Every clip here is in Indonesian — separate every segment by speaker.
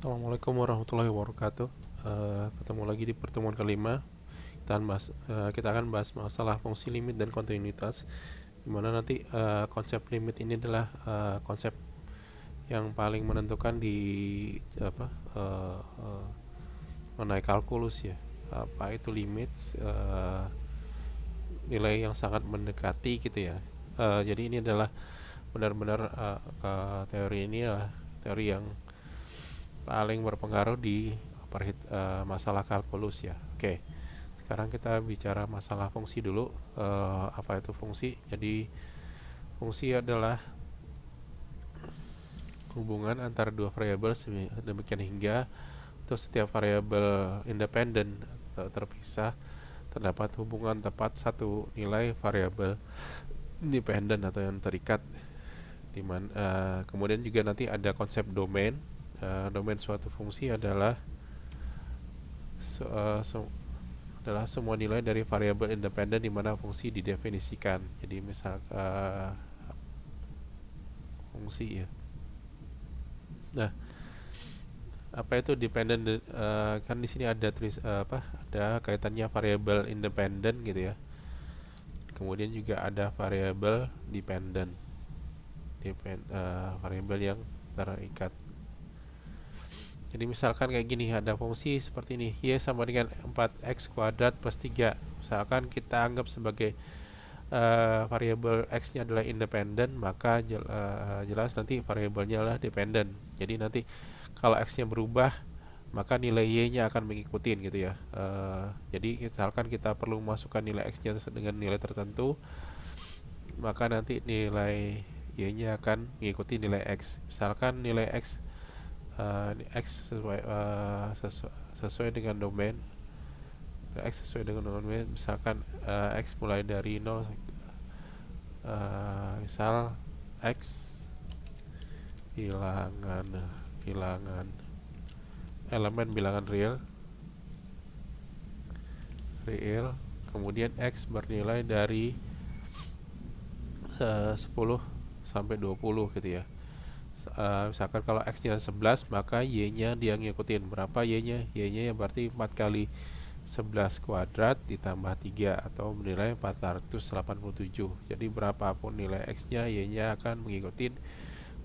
Speaker 1: Assalamualaikum warahmatullahi wabarakatuh. Ketemu lagi di pertemuan kelima. Kita akan bahas masalah fungsi limit dan kontinuitas. Dimana nanti konsep limit ini adalah konsep yang paling menentukan di apa mengenai kalkulus ya. Apa itu limit? Nilai yang sangat mendekati gitu ya. Jadi ini adalah benar-benar teori ini adalah teori yang paling berpengaruh di masalah kalkulus ya. Oke, sekarang kita bicara masalah fungsi dulu. Apa itu fungsi? Jadi fungsi adalah hubungan antara dua variabel demikian hingga untuk setiap variabel independen atau terpisah terdapat hubungan tepat satu nilai variabel independen atau yang terikat. Kemudian juga nanti ada konsep domain. Domain suatu fungsi adalah so, uh, so- adalah semua nilai dari variabel independen di mana fungsi didefinisikan. Jadi misal fungsi ya. Nah, apa itu dependent? Kan di sini ada ada kaitannya variabel independen gitu ya. Kemudian juga ada variabel dependent, variabel yang terikat. Jadi misalkan kayak gini, ada fungsi seperti ini, y sama dengan 4x kuadrat plus 3. Misalkan kita anggap sebagai variabel x-nya adalah independen, maka jelas nanti variabelnya adalah dependent. Jadi nanti kalau x-nya berubah, maka nilai y-nya akan mengikuti gitu ya. Jadi misalkan kita perlu masukkan nilai x-nya dengan nilai tertentu, maka nanti nilai y-nya akan mengikuti nilai x. Misalkan nilai x sesuai dengan domain, x sesuai dengan domain, misalkan x mulai dari 0, misal x bilangan bilangan elemen bilangan real, kemudian x bernilai dari 10 sampai 20 gitu ya. Misalkan kalau x-nya 11, maka y-nya dia ngikutin berapa y-nya? Y-nya ya berarti 4 kali 11 kuadrat ditambah 3 atau bernilai 487. Jadi berapapun nilai x-nya, y-nya akan mengikuti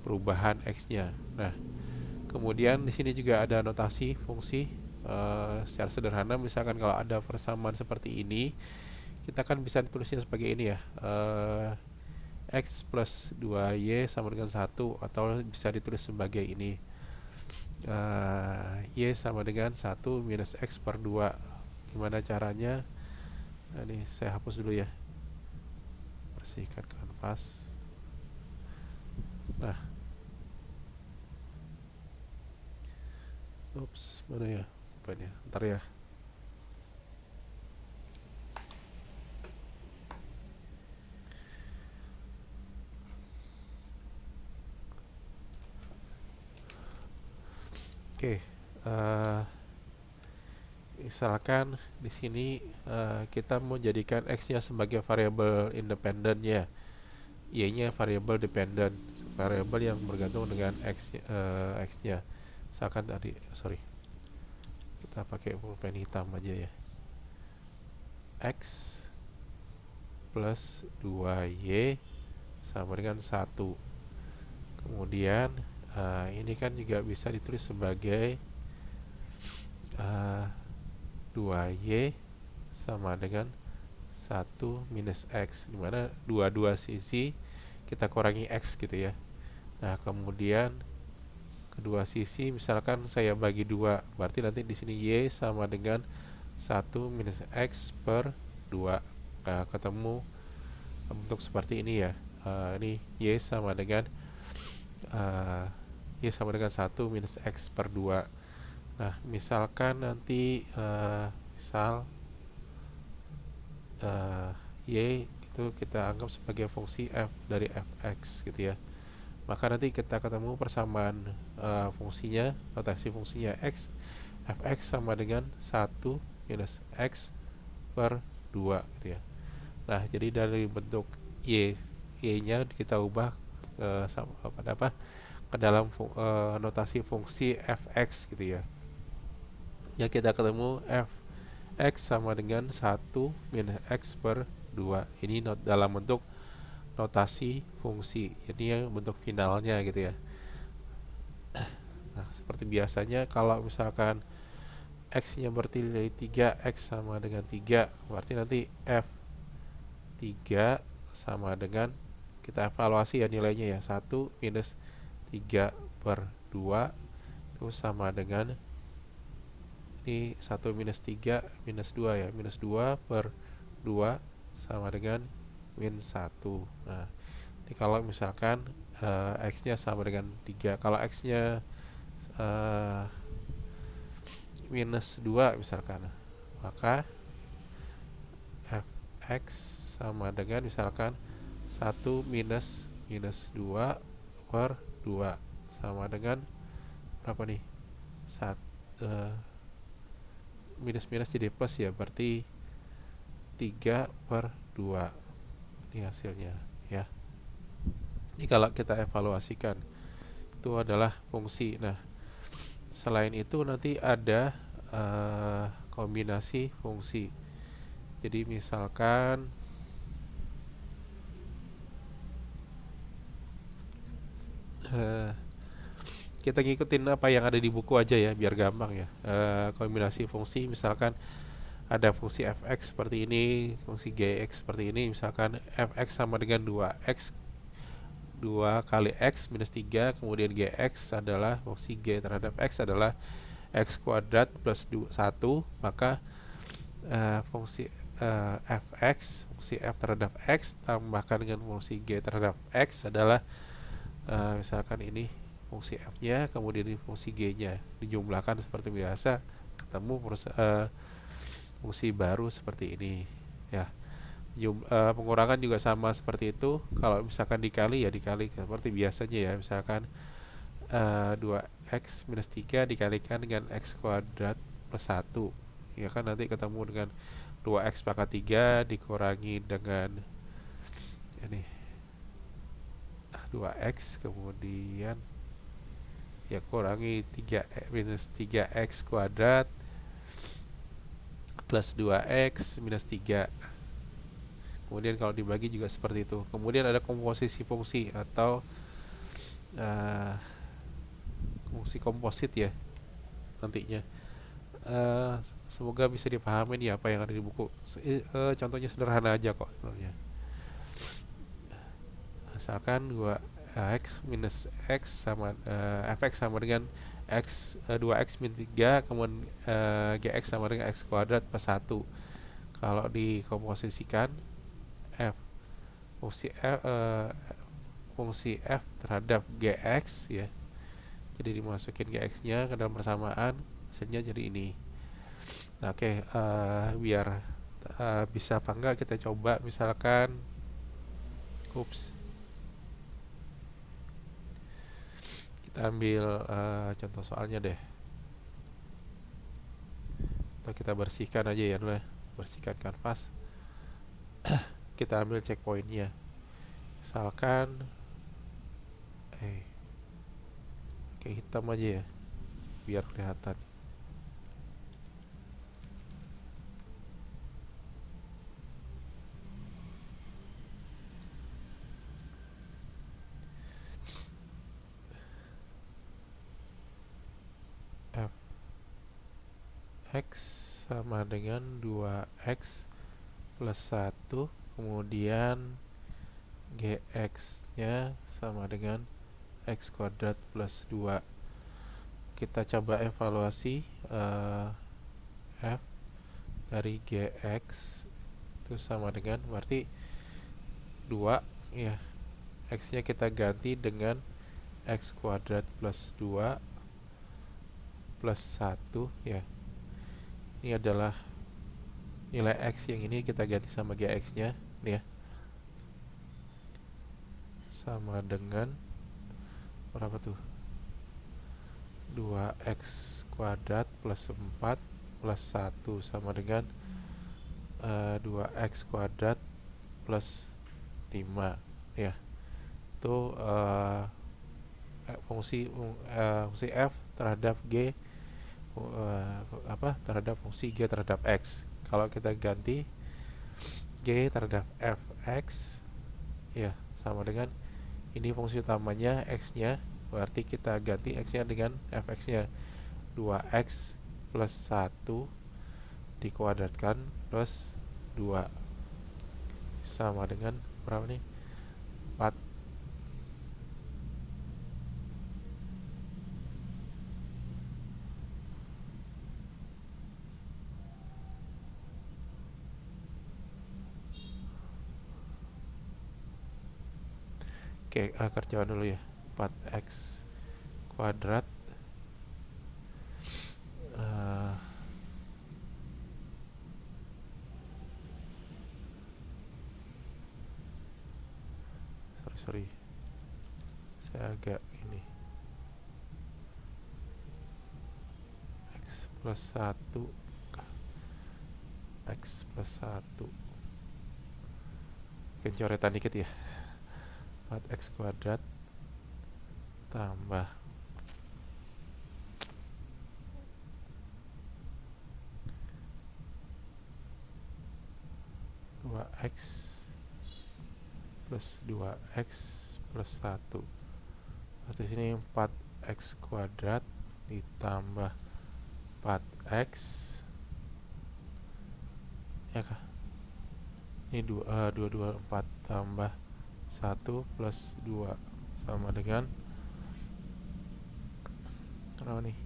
Speaker 1: perubahan x-nya. Nah, kemudian di sini juga ada notasi fungsi secara sederhana. Misalkan kalau ada persamaan seperti ini, kita kan bisa ditulisnya sebagai ini ya. X plus 2y sama dengan 1, atau bisa ditulis sebagai ini, y sama dengan 1 minus x per 2. Gimana caranya? Nah, ini saya hapus dulu ya, bersihkan kanvas. Nah, ups, mana ya? Apa ini? Ntar ya. Oke, misalkan di sini kita mau jadikan x-nya sebagai variabel independen ya, y-nya variabel dependent, variabel yang bergantung dengan x-nya. Misalkan tadi, sorry, kita pakai pulpen hitam aja ya. X plus 2y sama dengan 1. Kemudian ini kan juga bisa ditulis sebagai 2y sama dengan 1 minus x, dimana dua sisi kita kurangi x gitu ya. Nah, kemudian kedua sisi misalkan saya bagi 2, berarti nanti di sini y sama dengan 1 minus x per 2. Nah, ketemu bentuk seperti ini ya. Ini y sama dengan 1 minus x per 2. Nah, misalkan nanti misal y itu kita anggap sebagai fungsi f dari fx gitu ya. Maka nanti kita ketemu persamaan fungsinya, notasi fungsinya x, fx sama dengan 1 minus x per 2 gitu ya. Nah, jadi dari bentuk y-nya kita ubah pada apa? ke dalam notasi fungsi fx gitu ya. Ya kita ketemu fx sama dengan 1 minus x per 2. Ini dalam bentuk notasi fungsi. Jadi yang bentuk finalnya gitu ya. Nah, seperti biasanya kalau misalkan x-nya berarti dari 3, x sama dengan 3, berarti nanti f3 sama dengan, kita evaluasi ya nilainya ya, 1 minus 3 per 2 itu sama dengan, ini 1 minus 3 minus 2 ya, minus 2 per 2 sama dengan min 1. Nah, ini kalau misalkan x-nya sama dengan 3. Kalau x-nya minus 2 misalkan, maka fx sama dengan misalkan 1 minus minus 2 per 2 sama dengan berapa nih? Minus minus jadi plus ya, berarti 3 per 2. Ini hasilnya ya. Ini kalau kita evaluasikan itu adalah fungsi. Nah, selain itu nanti ada kombinasi fungsi. Jadi misalkan kita ngikutin apa yang ada di buku aja ya, biar gampang ya. Kombinasi fungsi, misalkan ada fungsi fx seperti ini, fungsi gx seperti ini. Misalkan fx sama dengan 2x, 2 kali x minus 3, kemudian gx adalah fungsi g terhadap x adalah x kuadrat plus 1, maka fungsi fx, fungsi f terhadap x tambahkan dengan fungsi g terhadap x adalah misalkan ini fungsi f-nya, kemudian ini fungsi g-nya, dijumlahkan seperti biasa, ketemu fungsi baru seperti ini ya. Pengurangan juga sama seperti itu. Kalau misalkan dikali ya dikali seperti biasanya ya, misalkan 2x minus 3 dikalikan dengan x kuadrat plus 1 ya kan, nanti ketemu dengan 2x pangkat 3 dikurangi dengan ini 2x, kemudian ya kurangi 3 minus 3x kuadrat plus 2x minus 3. Kemudian kalau dibagi juga seperti itu. Kemudian ada komposisi fungsi atau fungsi komposit ya nantinya. Semoga bisa dipahami ya apa yang ada di buku. Contohnya sederhana aja kok sebenarnya. Misalkan 2x minus x sama fx sama dengan x 2x min 3, kemudian gx sama dengan x kuadrat plus 1. Kalau dikomposisikan fungsi f terhadap gx ya, jadi dimasukin gx-nya ke dalam persamaan, hasilnya jadi ini. Nah, oke, biar bisa apa enggak kita coba misalkan kita ambil contoh soalnya deh, atau kita bersihkan aja ya dulu ya, bersihkan kanvas. Kita ambil checkpointnya, misalkan kayak hitam aja ya biar kelihatan. X sama dengan 2x plus 1, kemudian gx nya sama dengan x kuadrat plus 2. Kita coba evaluasi f dari gx itu sama dengan, berarti 2 ya, x nya kita ganti dengan x kuadrat plus 2 plus 1 ya. Ini adalah nilai x, yang ini kita ganti sama gx nya nih ya, sama dengan berapa tuh, 2x kuadrat plus 4 plus 1 sama dengan 2x kuadrat plus 5 ya. Itu fungsi f terhadap g, terhadap fungsi g terhadap x. Kalau kita ganti g terhadap fx, ya sama dengan ini fungsi utamanya x-nya, berarti kita ganti x-nya dengan fx-nya, 2x plus 1 dikuadratkan plus 2 sama dengan berapa nih? 4. Oke, kerjaan dulu ya. 4x kuadrat sorry, saya agak ini, x plus 1 mungkin coretan dikit ya. 4x kuadrat tambah 2x plus 2x plus 1. Berarti sini 4x kuadrat ditambah 4x, ya kah? Ini 4 tambah 1 plus 2 sama dengan berapa nih?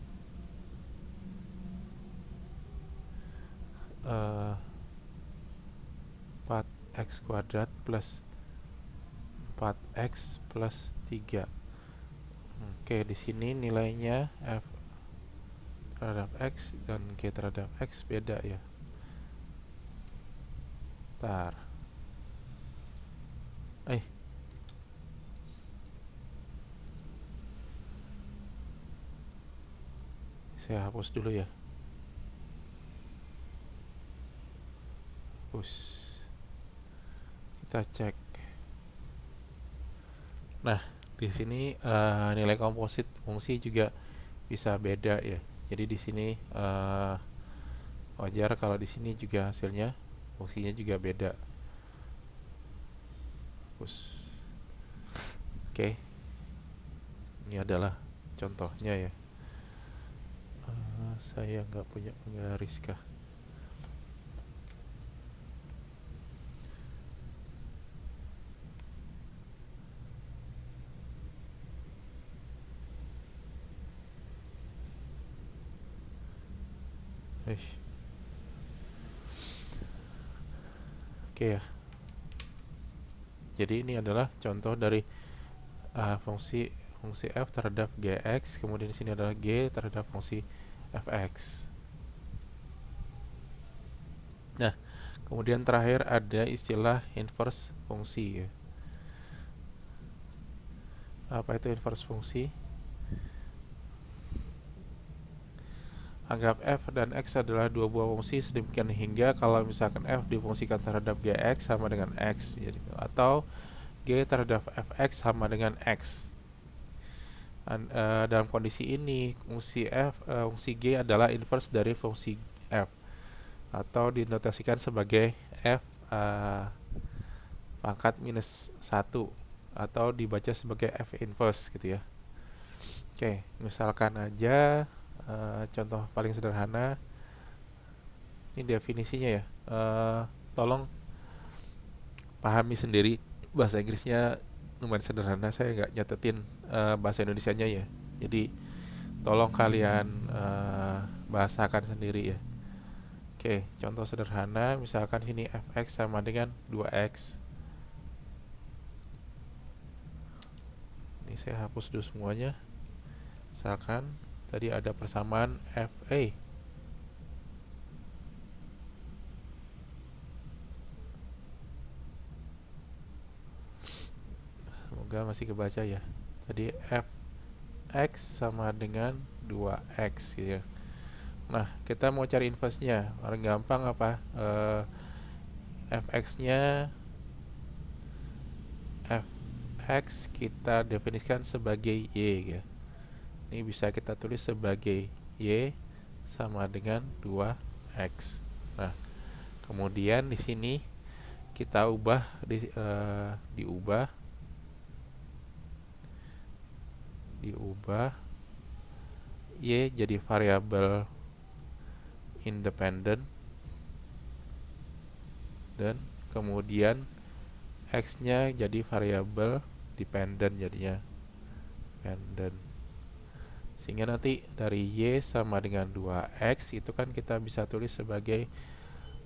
Speaker 1: 4x kuadrat plus 4x plus 3. Oke, di sini nilainya f terhadap x dan g terhadap x beda ya. Bentar. Saya hapus dulu ya. Hapus. Kita cek. Nah, di sini nilai komposit fungsi juga bisa beda ya. Jadi di sini wajar kalau di sini juga hasilnya fungsinya juga beda. Hapus. Oke. Ini adalah contohnya ya. Saya nggak punya penggaris kah? Oke ya. Jadi ini adalah contoh dari fungsi f terhadap gx, kemudian di sini adalah g terhadap fungsi fx. Nah, kemudian terakhir ada istilah inverse fungsi ya. Apa itu inverse fungsi? Anggap f dan x adalah dua buah fungsi sedemikian hingga kalau misalkan f difungsikan terhadap gx sama dengan x, atau g terhadap fx sama dengan x. Dalam kondisi ini fungsi g adalah inverse dari fungsi f, atau dinotasikan sebagai f pangkat minus 1, atau dibaca sebagai f inverse gitu ya. Oke, misalkan aja contoh paling sederhana, ini definisinya ya. Tolong pahami sendiri, bahasa Inggrisnya lumayan sederhana, saya nggak nyatetin bahasa Indonesianya ya. Jadi tolong kalian bahasakan sendiri ya. Oke, contoh sederhana, misalkan sini fx sama dengan 2x. Ini saya hapus dulu semuanya. Misalkan tadi ada persamaan fa. Semoga masih kebaca ya. Tadi fx sama dengan 2x gitu ya. Nah, kita mau cari inverse-nya. Paling gampang apa? Fx-nya X kita definisikan sebagai Y ya. Ini bisa kita tulis sebagai Y sama dengan 2X. Nah, kemudian di sini kita ubah diubah Y jadi variabel independen, dan kemudian X-nya jadi variabel dependen jadinya dependent. Sehingga nanti dari Y sama dengan 2X itu kan kita bisa tulis sebagai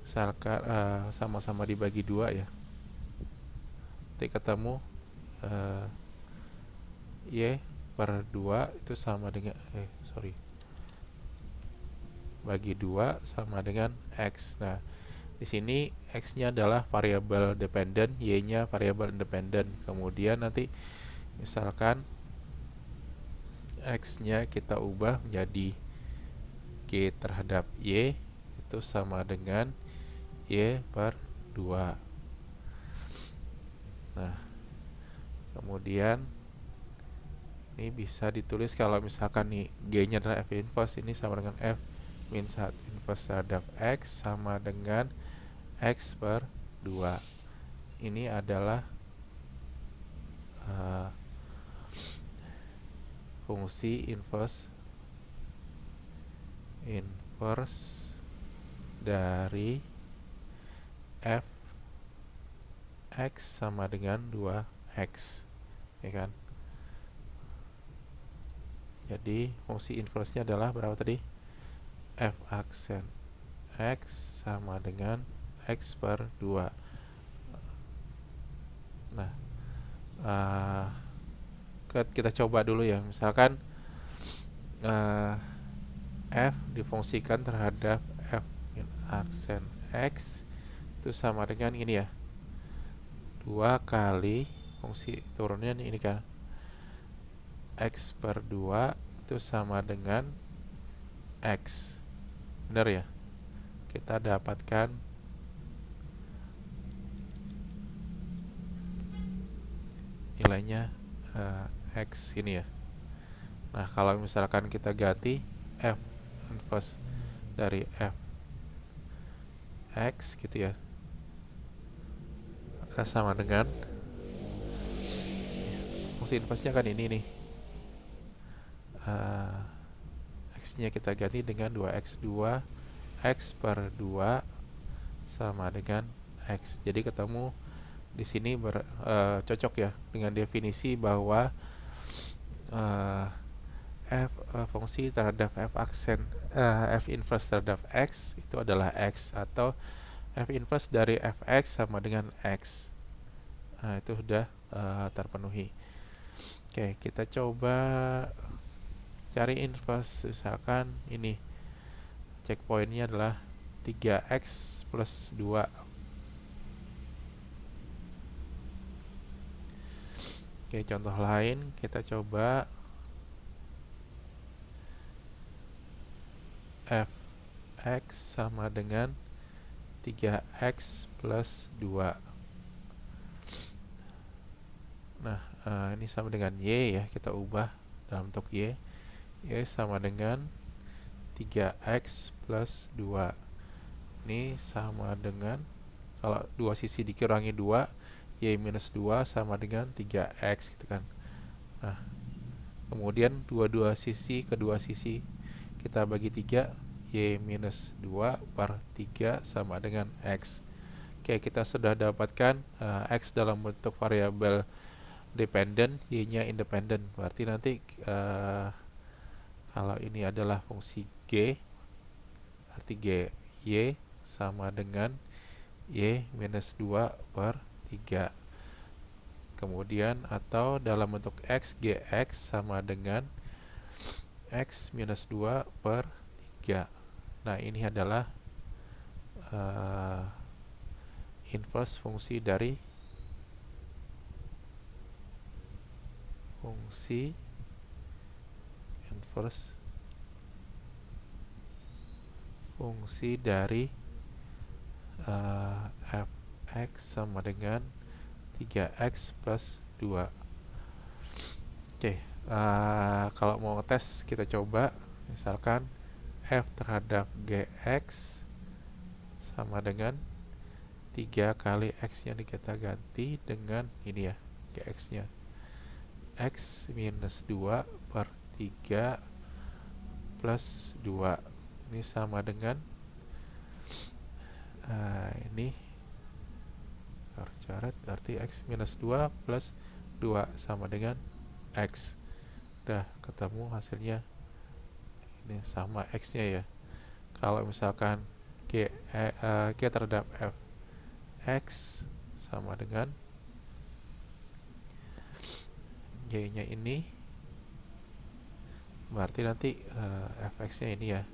Speaker 1: misalkan sama-sama dibagi 2 ya. Nanti ketemu Y per 2 itu sama dengan bagi 2 sama dengan X. Nah, di sini X-nya adalah variabel dependen, Y-nya variabel independen. Kemudian nanti misalkan X-nya kita ubah menjadi G terhadap Y itu sama dengan Y per 2. Nah, kemudian ini bisa ditulis kalau misalkan nih G-nya adalah F inverse, ini sama dengan F min 1 inverse terhadap X sama dengan X per 2. Ini adalah fungsi inverse dari F X sama dengan 2X, ya kan? Jadi fungsi inverse-nya adalah berapa tadi? F aksen X sama dengan X per 2. Nah, kita coba dulu ya. Misalkan F difungsikan terhadap F aksen X itu sama dengan ini ya, 2 kali fungsi turunnya ini kan, X per 2 itu sama dengan X. Benar ya? Kita dapatkan nilainya X ini ya. Nah, kalau misalkan kita ganti F inverse dari F X gitu ya, maka sama dengan fungsi inverse-nya kan ini nih, X-nya kita ganti dengan 2X. 2X per 2 sama dengan X. Jadi ketemu di sini cocok ya dengan definisi bahwa fungsi terhadap F aksen F inverse terhadap X itu adalah X, atau F inverse dari Fx sama dengan X. Nah, itu sudah terpenuhi. Oke, kita coba cari inverse. Misalkan ini checkpointnya adalah 3X plus 2. Oke, contoh lain kita coba Fx sama dengan 3X plus 2. Nah, ini sama dengan Y ya, kita ubah dalam bentuk Y. Y sama dengan 3X plus 2. Ini sama dengan, kalau dua sisi dikurangi 2, Y minus 2 sama dengan 3X gitu kan. Nah, kemudian kedua sisi kita bagi 3, Y minus 2 per 3 sama dengan X. Oke, kita sudah dapatkan X dalam bentuk variabel dependen, Y-nya independen. Berarti nanti kalau ini adalah fungsi G, berarti G Y sama dengan Y minus 2 per 3. Kemudian atau dalam bentuk X, GX sama dengan X minus 2 per 3. Nah, ini adalah inverse fungsi dari fungsi dari Fx sama dengan 3X plus 2. Oke, kalau mau tes kita coba, misalkan f terhadap gx sama dengan 3 kali x yang kita ganti dengan ini ya, gx nya x minus 2 per 3 plus 2. Ini sama dengan ini coret, berarti x minus 2 plus 2 sama dengan x. Udah ketemu hasilnya, ini sama x nya ya. Kalau misalkan g terhadap f x sama dengan y nya ini, berarti nanti fx nya ini ya,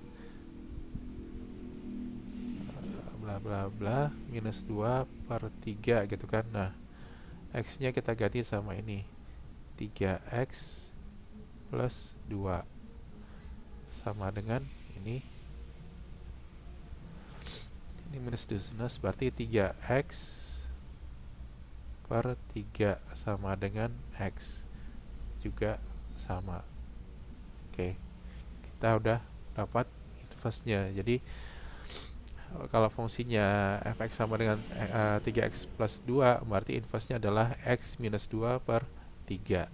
Speaker 1: bla bla bla minus 2 per 3 gitu kan. Nah, x nya kita ganti sama ini 3x plus 2 sama dengan ini minus 12, berarti 3x per 3 sama dengan x juga sama. Oke, kita udah dapat inverse-nya. Jadi kalau fungsinya fx sama dengan 3x plus 2, berarti inverse-nya adalah x minus 2 per 3.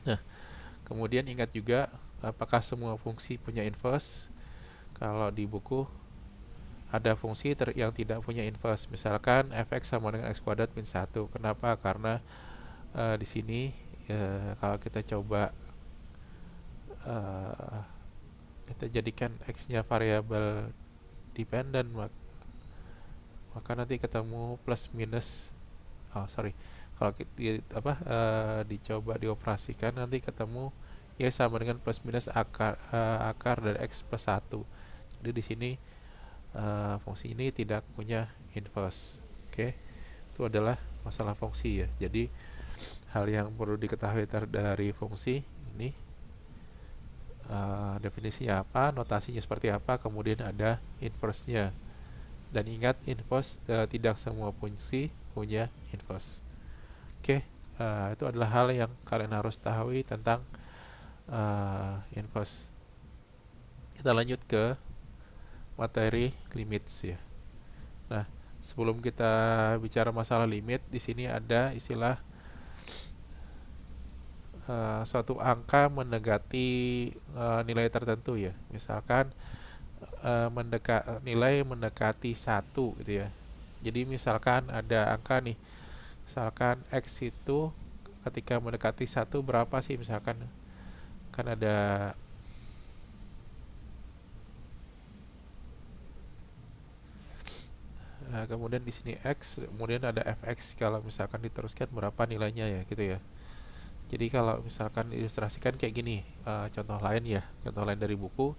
Speaker 1: Nah, kemudian ingat juga, apakah semua fungsi punya inverse? Kalau di buku ada fungsi yang tidak punya inverse. Misalkan fx sama dengan x kuadrat min 1. Kenapa? Karena di sini kalau kita coba kita jadikan x-nya variabel dependent, maka nanti ketemu plus minus. Kalau dicoba dioperasikan, nanti ketemu ya sama dengan plus minus akar dari x plus 1. Jadi di sini fungsi ini tidak punya inverse. Oke, itu adalah masalah fungsi ya. Jadi hal yang perlu diketahui dari fungsi ini, definisinya apa, notasinya seperti apa, kemudian ada inverse-nya. Dan ingat, inverse tidak semua fungsi punya inverse. Oke, itu adalah hal yang kalian harus tahu tentang inverse. Kita lanjut ke materi limits ya. Nah, sebelum kita bicara masalah limit, di sini ada istilah suatu angka mendekati nilai tertentu ya. Misalkan nilai mendekati 1 gitu ya. Jadi misalkan ada angka nih, misalkan x itu ketika mendekati 1 berapa sih, misalkan kan ada kemudian di sini x, kemudian ada fx. Kalau misalkan diteruskan berapa nilainya ya gitu ya. Jadi kalau misalkan ilustrasikan kayak gini, contoh lain ya, contoh lain dari buku.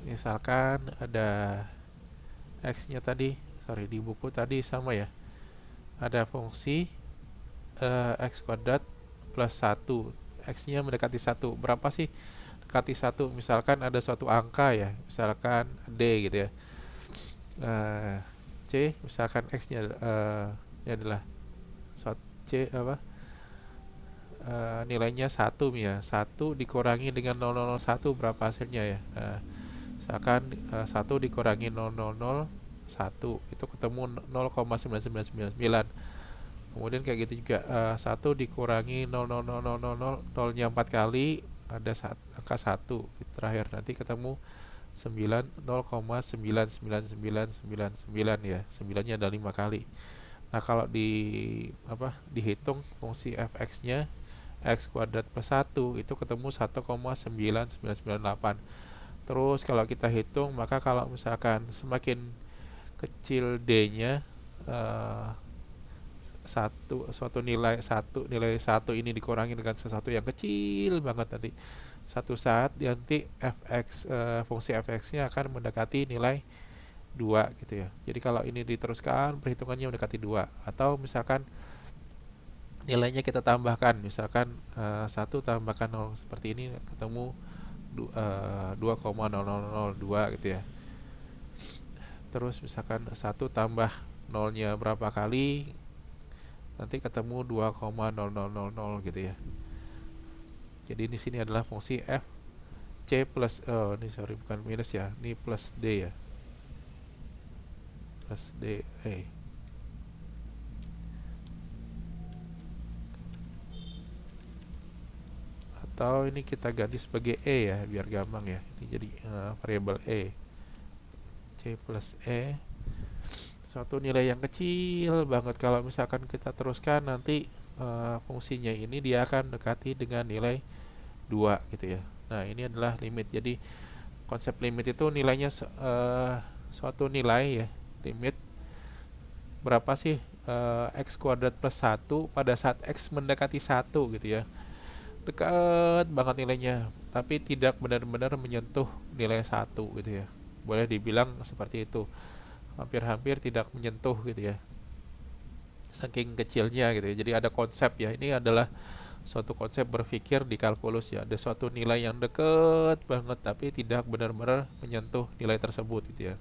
Speaker 1: Misalkan ada x-nya tadi, di buku tadi sama ya. Ada fungsi x kuadrat plus 1. X-nya mendekati 1. Berapa sih mendekati 1? Misalkan ada suatu angka ya, misalkan D gitu ya. C, misalkan x-nya ini adalah C nilainya 1 ya. 1 dikurangi dengan 0,001 berapa hasilnya ya? Misalkan 1 dikurangi 0,001 itu ketemu 0,9999. Kemudian kayak gitu juga, 1 dikurangi 0,000 nya 4 kali, ada angka 1 terakhir, nanti ketemu 0,99999 ya. 9-nya ada 5 kali. Nah, kalau dihitung fungsi fx-nya x kuadrat plus 1 itu ketemu 1,9998. Terus kalau kita hitung, maka kalau misalkan semakin kecil d-nya, suatu nilai 1 ini dikurangi dengan sesuatu yang kecil banget, nanti satu saat nanti fungsi fx-nya akan mendekati nilai 2 gitu ya. Jadi kalau ini diteruskan, perhitungannya mendekati 2. Atau misalkan nilainya kita tambahkan, misalkan 1 tambahkan 0 seperti ini, ketemu 2,0002 gitu ya. Terus misalkan 1 tambah 0-nya berapa kali, nanti ketemu 2,0000 gitu ya. Jadi di sini adalah fungsi f c plus, oh ini sorry bukan minus ya, ini plus d ya, plus d. Atau ini kita ganti sebagai e ya biar gampang ya. Ini jadi variabel e, c plus e, suatu nilai yang kecil banget. Kalau misalkan kita teruskan nanti fungsinya ini dia akan dekati dengan nilai 2 gitu ya. Nah ini adalah limit. Jadi konsep limit itu nilainya suatu nilai ya, limit berapa sih x kuadrat plus 1 pada saat x mendekati 1 gitu ya. Dekat banget nilainya, tapi tidak benar-benar menyentuh nilai 1 gitu ya. Boleh dibilang seperti itu. Hampir-hampir tidak menyentuh gitu ya. Saking kecilnya gitu ya. Jadi ada konsep ya. Ini adalah suatu konsep berpikir di kalkulus ya. Ada suatu nilai yang dekat banget tapi tidak benar-benar menyentuh nilai tersebut gitu ya.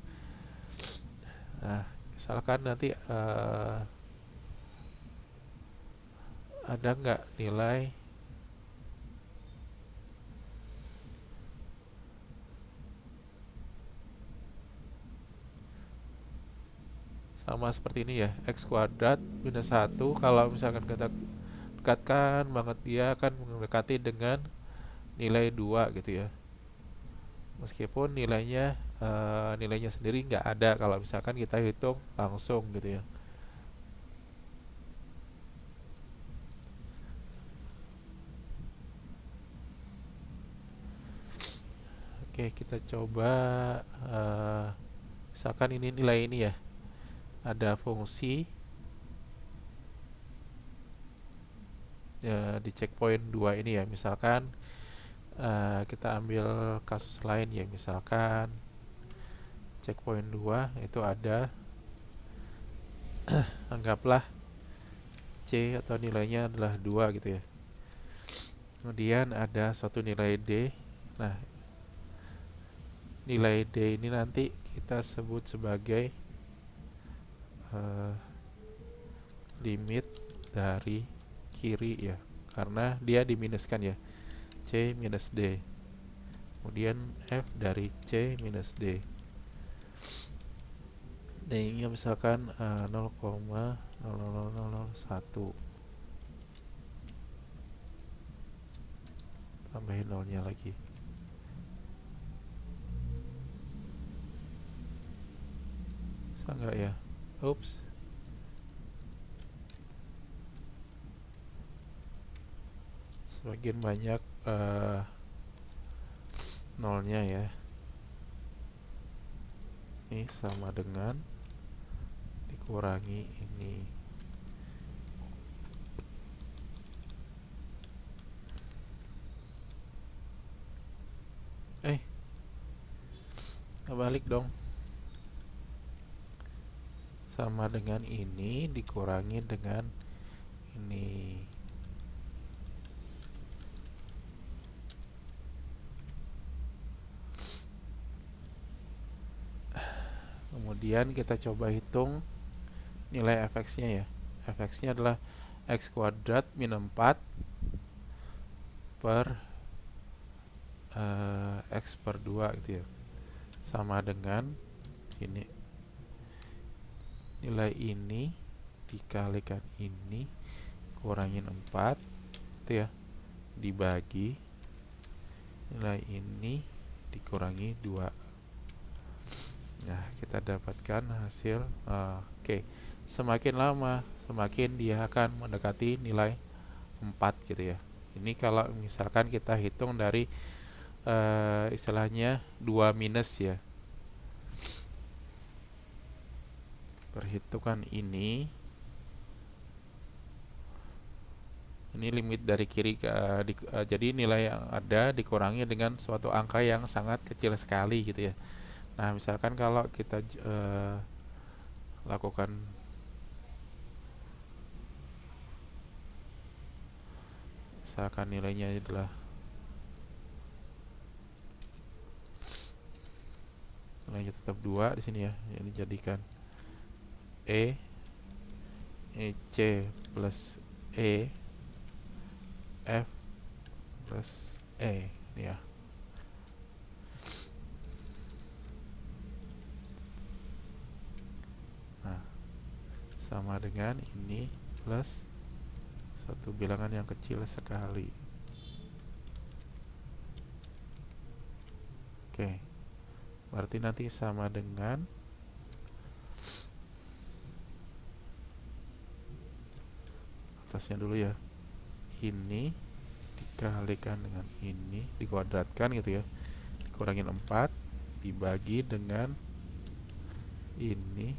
Speaker 1: Nah, misalkan nanti ada nggak nilai sama seperti ini ya, x kuadrat minus 1. Kalau misalkan kita dekatkan banget, dia akan mendekati dengan nilai 2 gitu ya. Meskipun nilainya sendiri nggak ada kalau misalkan kita hitung langsung gitu ya. Oke, kita coba misalkan ini nilai ini ya. Ada fungsi di checkpoint 2 ini ya. Misalkan kita ambil kasus lain ya. Misalkan checkpoint 2 itu ada anggaplah C atau nilainya adalah 2 gitu ya. Kemudian ada suatu nilai D. Nah, nilai D ini nanti kita sebut sebagai limit dari kiri ya, karena dia diminuskan ya, C minus D. Kemudian F dari C minus D. D-nya misalkan 0,00001. Tambahin nolnya lagi. Bisa nggak ya? Oops. Semakin banyak nolnya ya. Ini sama dengan dikurangi ini. Kebalik dong. Sama dengan ini dikurangi dengan ini. Kemudian kita coba hitung nilai fx-nya ya. Fx-nya adalah x kuadrat min 4 per x per 2 gitu ya. Sama dengan ini. Nilai ini dikalikan ini kurangin 4 itu ya, dibagi nilai ini dikurangi 2. Nah, kita dapatkan hasil oke. Semakin lama semakin dia akan mendekati nilai 4 gitu ya. Ini kalau misalkan kita hitung dari istilahnya 2 minus ya. Perhitungan ini limit dari kiri jadi nilai yang ada dikurangi dengan suatu angka yang sangat kecil sekali gitu ya. Nah, misalkan kalau kita lakukan misalkan nilainya adalah nilainya tetap 2 di sini ya. Jadi jadikan EC plus E, F plus E ya. Nah, sama dengan ini plus satu bilangan yang kecil sekali. Oke, berarti nanti sama dengan atasnya dulu ya, ini dikalikan dengan ini, dikuadratkan gitu ya, dikurangin 4 dibagi dengan ini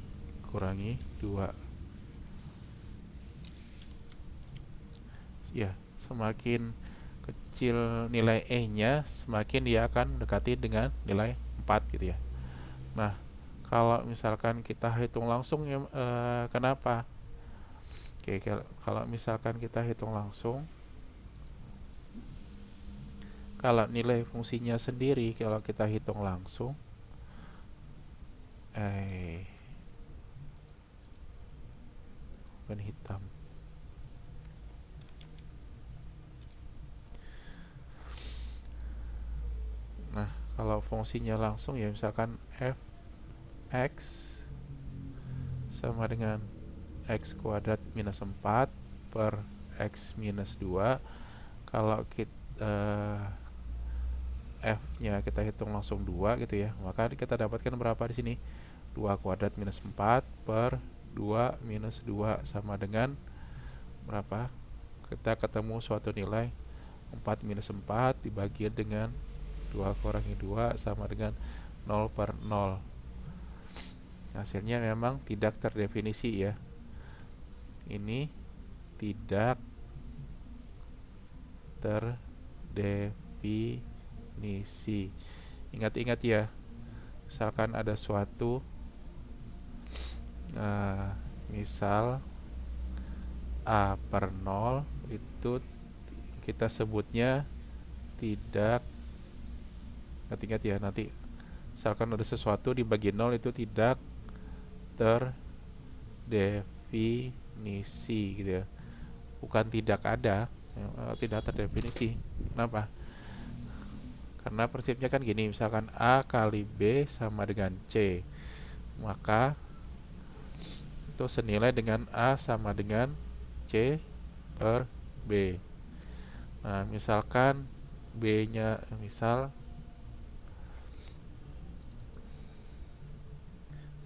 Speaker 1: kurangi 2 ya. Semakin kecil nilai E nya, semakin dia akan mendekati dengan nilai 4 gitu ya. Nah, kalau misalkan kita hitung langsung ya, kenapa? Oke, kalau misalkan kita hitung langsung, kalau nilai fungsinya sendiri, kalau kita hitung langsung, warna hitam. Nah, kalau fungsinya langsung ya, misalkan f(x) sama dengan x kuadrat minus 4 per x minus 2. Kalau kita f-nya kita hitung langsung 2 gitu ya, maka kita dapatkan berapa di sini? 2 kuadrat minus 4 per 2 minus 2 sama dengan berapa? Kita ketemu suatu nilai 4 minus 4 dibagi dengan 2 kurangi 2 sama dengan 0 per 0. Hasilnya memang tidak terdefinisi ya. Ini tidak terdefinisi. Ingat-ingat ya, misalkan ada suatu misal A per 0 itu kita sebutnya tidak, ingat-ingat ya, nanti misalkan ada sesuatu dibagi 0 itu tidak terdefinisi gitu ya, bukan tidak ada, tidak terdefinisi. Kenapa? Karena prinsipnya kan gini, misalkan A kali B sama dengan C, maka itu senilai dengan A sama dengan C per B. Nah, misalkan B nya misal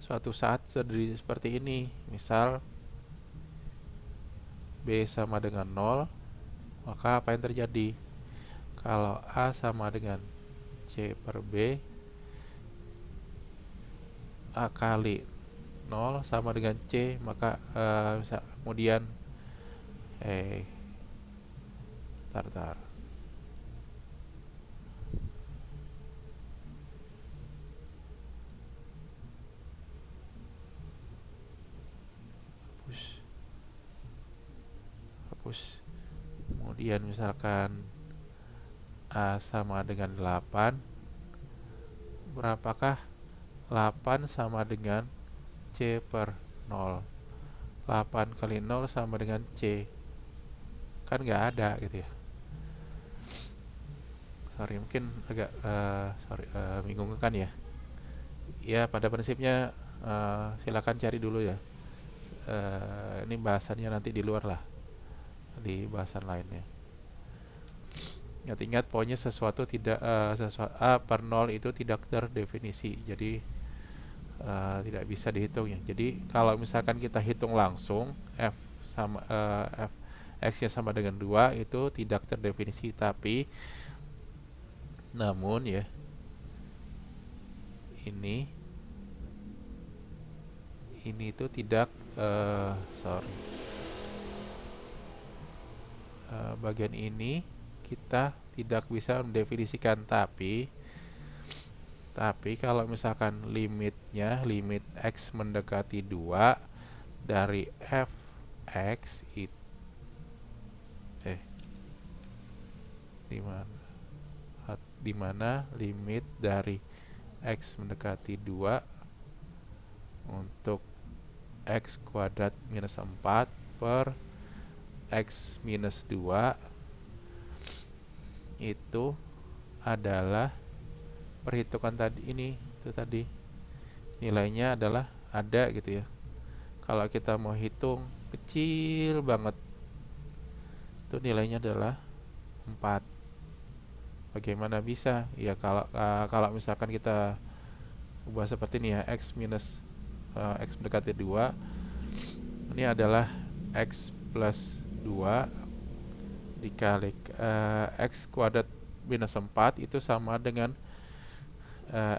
Speaker 1: suatu saat seperti ini, misal B sama dengan 0, maka apa yang terjadi? Kalau A sama dengan C per B, A kali 0 sama dengan C, maka kemudian tar hapus. Kemudian misalkan A sama dengan 8, berapakah 8 sama dengan C per 0? 8 kali 0 sama dengan C, kan nggak ada gitu ya. Sorry, mungkin agak membingungkan ya. Ya, pada prinsipnya silakan cari dulu ya. Ini bahasannya nanti di luar lah, di bahasan lainnya. Ingat-ingat pokoknya sesuatu tidak sesuatu A per 0 itu tidak terdefinisi, jadi tidak bisa dihitung ya. Jadi kalau misalkan kita hitung langsung f x nya sama dengan 2 itu tidak terdefinisi, tapi namun ya ini itu tidak bagian ini kita tidak bisa mendefinisikan, tapi kalau misalkan limitnya, limit x mendekati 2 dari fx itu dimana limit dari x mendekati 2 untuk x kuadrat minus 4 per X minus 2 itu adalah perhitungan tadi ini, itu tadi nilainya adalah ada gitu ya. Kalau kita mau hitung kecil banget, itu nilainya adalah 4. Bagaimana bisa? Ya kalau misalkan kita ubah seperti ini ya, X minus X mendekati 2, ini adalah X plus 2 dikali X kuadrat minus 4 itu sama dengan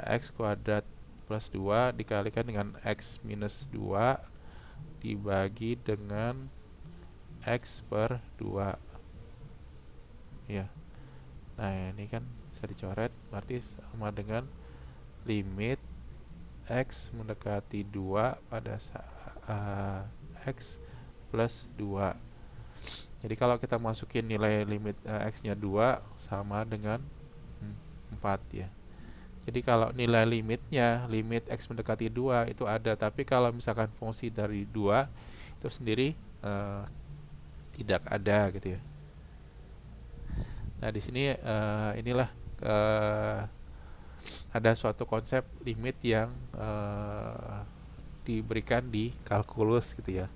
Speaker 1: X kuadrat plus 2 dikalikan dengan X minus 2 dibagi dengan X per 2 ya. Nah ini kan bisa dicoret, berarti sama dengan limit X mendekati 2 pada saat X plus 2. Jadi kalau kita masukin nilai limit X nya 2 sama dengan 4 ya. Jadi kalau nilai limitnya, limit X mendekati 2 itu ada, tapi kalau misalkan fungsi dari 2 itu sendiri tidak ada gitu ya. Nah di sini inilah ada suatu konsep limit yang diberikan di kalkulus gitu ya.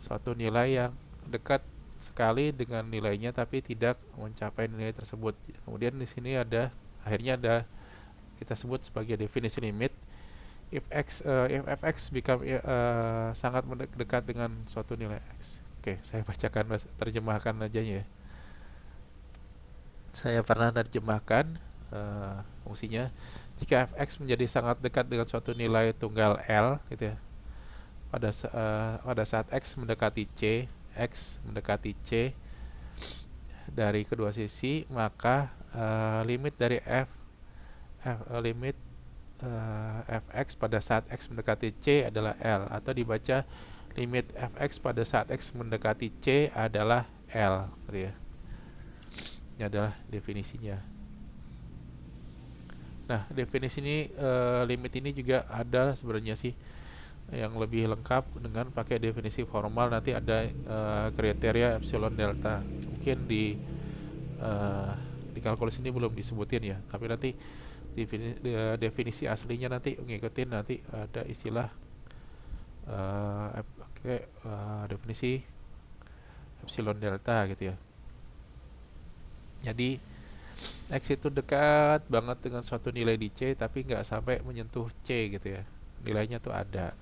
Speaker 1: Suatu nilai yang dekat sekali dengan nilainya tapi tidak mencapai nilai tersebut. Kemudian di sini akhirnya ada kita sebut sebagai definisi limit. If fx become sangat dekat dengan suatu nilai x. Oke, saya bacakan terjemahkan aja ya. Saya pernah terjemahkan fungsinya. Jika fx menjadi sangat dekat dengan suatu nilai tunggal L gitu ya, pada saat x mendekati C dari kedua sisi, maka limit dari limit fx pada saat x mendekati C adalah L, atau dibaca limit fx pada saat x mendekati C adalah L gitu ya. Ini adalah definisinya. Nah, definisi ini limit ini juga ada sebenarnya sih yang lebih lengkap dengan pakai definisi formal. Nanti ada kriteria epsilon delta. Mungkin di kalkulus ini belum disebutin ya, tapi nanti definisi aslinya nanti ngikutin, nanti ada istilah definisi epsilon delta gitu ya. Jadi X itu dekat banget dengan suatu nilai di C tapi nggak sampai menyentuh C gitu ya. Nilainya tuh ada.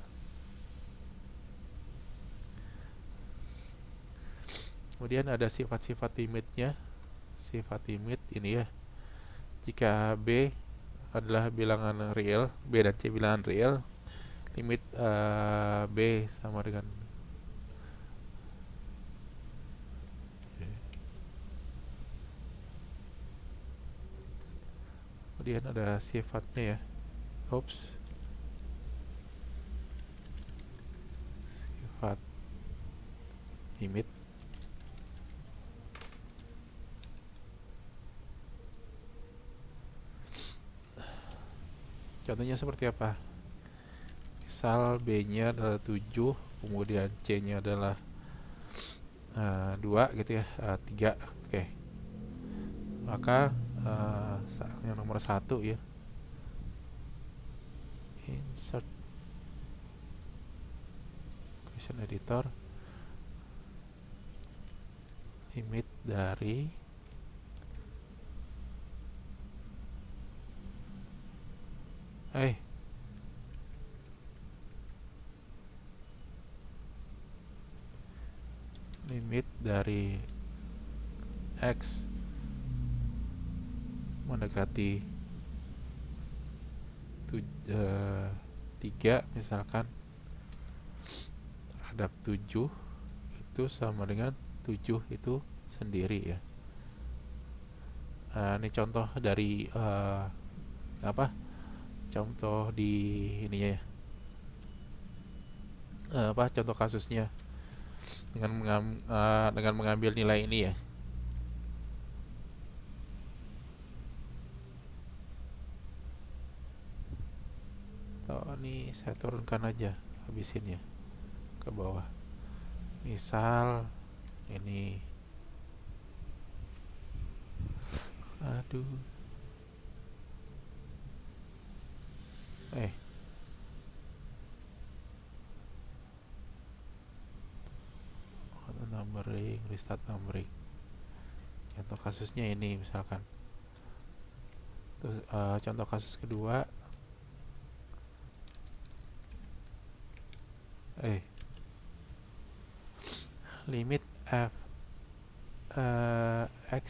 Speaker 1: Kemudian ada sifat-sifat limitnya. Sifat limit ini ya. Jika B adalah bilangan real, B dan C bilangan real, limit B sama dengan kemudian ada sifatnya ya. Sifat limit. Contohnya seperti apa? Misal B-nya adalah 7, kemudian C-nya adalah 2 gitu ya, 3. Oke. Maka yang nomor 1 ya. Insert equation editor, limit dari limit dari X mendekati 3 misalkan terhadap 7 itu sama dengan 7 itu sendiri ya. Ini contoh dari contoh di ininya ya. Contoh kasusnya dengan mengambil nilai ini ya. Ini saya turunkan aja, habisin ya ke bawah. Misal Ini, aduh, auto numbering, restart numbering. Contoh kasusnya ini misalkan. Terus contoh kasus kedua, limit f x,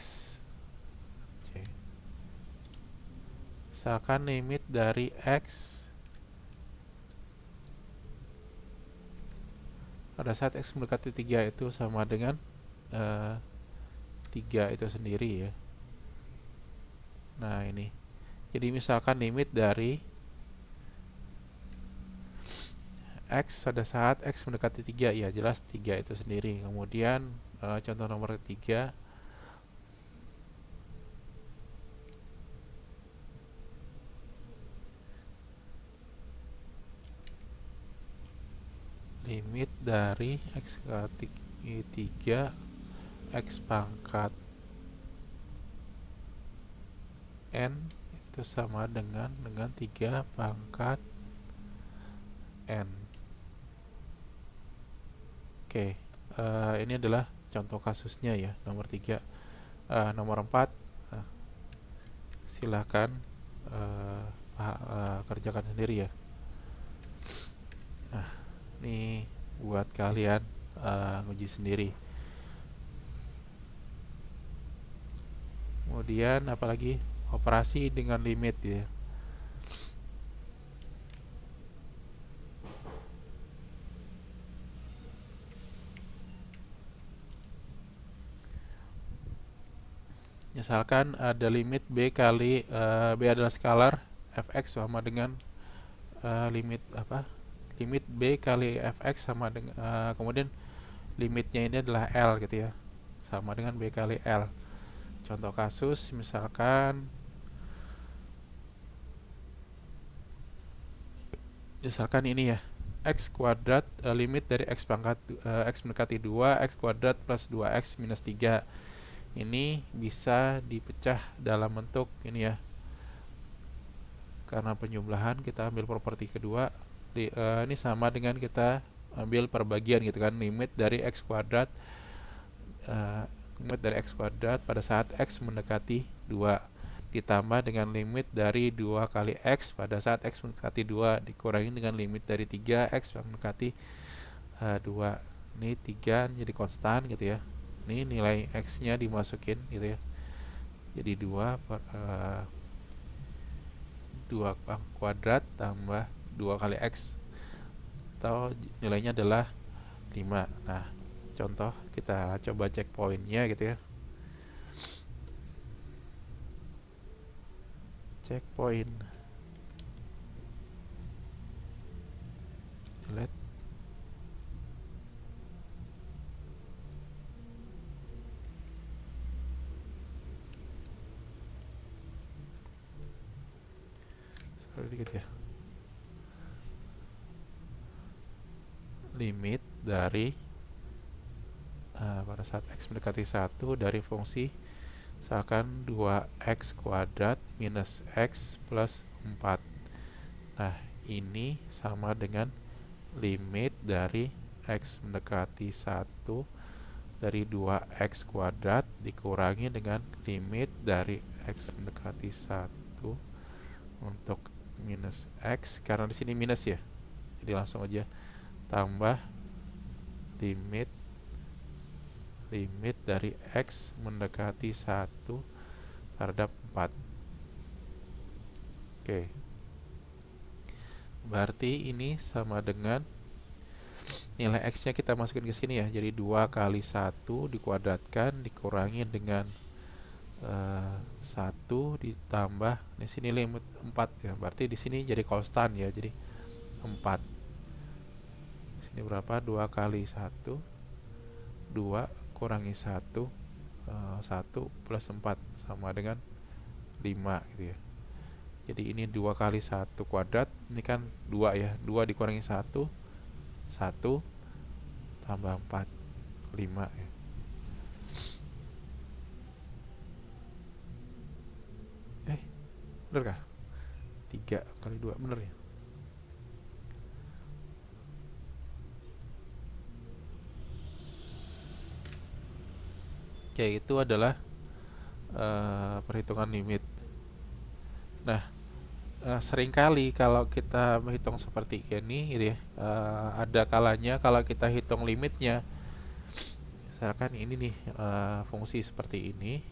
Speaker 1: misalkan limit dari x pada saat x mendekati 3 itu sama dengan 3 itu sendiri ya. Nah ini, jadi misalkan limit dari x pada saat x mendekati 3, ya jelas 3 itu sendiri. Kemudian contoh nomor ketiga, limit dari x kali 3 x pangkat n itu sama dengan 3 pangkat n. Oke, ini adalah contoh kasusnya ya, nomor 3. Nomor 4, silahkan kerjakan sendiri ya. Nah, ini buat kalian nguji sendiri. Kemudian apalagi operasi dengan limit ya. Misalkan ada limit b kali b adalah skalar, fx sama dengan limit b kali fx sama dengan kemudian limitnya ini adalah L gitu ya, sama dengan b kali L. Contoh kasus misalkan ini ya, x kuadrat, limit dari x pangkat x mendekati 2 x kuadrat plus 2x minus 3. Ini bisa dipecah dalam bentuk ini ya, karena penjumlahan kita ambil properti kedua. Ini sama dengan kita ambil perbagian gitu kan, limit dari x kuadrat pada saat x mendekati 2 ditambah dengan limit dari 2 kali x pada saat x mendekati 2 dikurangi dengan limit dari 3x mendekati 2. Ini 3 jadi konstan gitu ya. Ini nilai x nya dimasukin gitu ya, jadi 2 kuadrat tambah 2 kali x, atau nilainya adalah 5. Nah, contoh kita coba cek poinnya gitu ya. Cek poin, delete. Sorry dikit ya. Limit dari pada saat x mendekati 1 dari fungsi misalkan 2x kuadrat minus x plus 4. Nah, ini sama dengan limit dari x mendekati 1 dari 2x kuadrat dikurangi dengan limit dari x mendekati 1 untuk minus x, karena di sini minus ya, jadi langsung aja tambah limit dari x mendekati 1 terhadap 4. Oke, berarti ini sama dengan nilai x nya kita masukin ke sini ya, jadi 2 kali 1 dikuadratkan dikurangi dengan 1 ditambah di sini limit 4 ya, berarti di sini jadi konstan ya, jadi 4. Di sini berapa? 2 kali 1 2 kurangi 1 1 plus 4 sama dengan 5 gitu ya. Jadi ini 2 kali 1 kuadrat, ini kan 2 ya, 2 dikurangi 1 1 tambah 4 5 ya. Bener kah? 3 kali 2 bener ya? Oke, itu adalah perhitungan limit. Nah, seringkali kalau kita menghitung seperti ini gitu ya, ada kalanya kalau kita hitung limitnya, misalkan ini nih, fungsi seperti ini,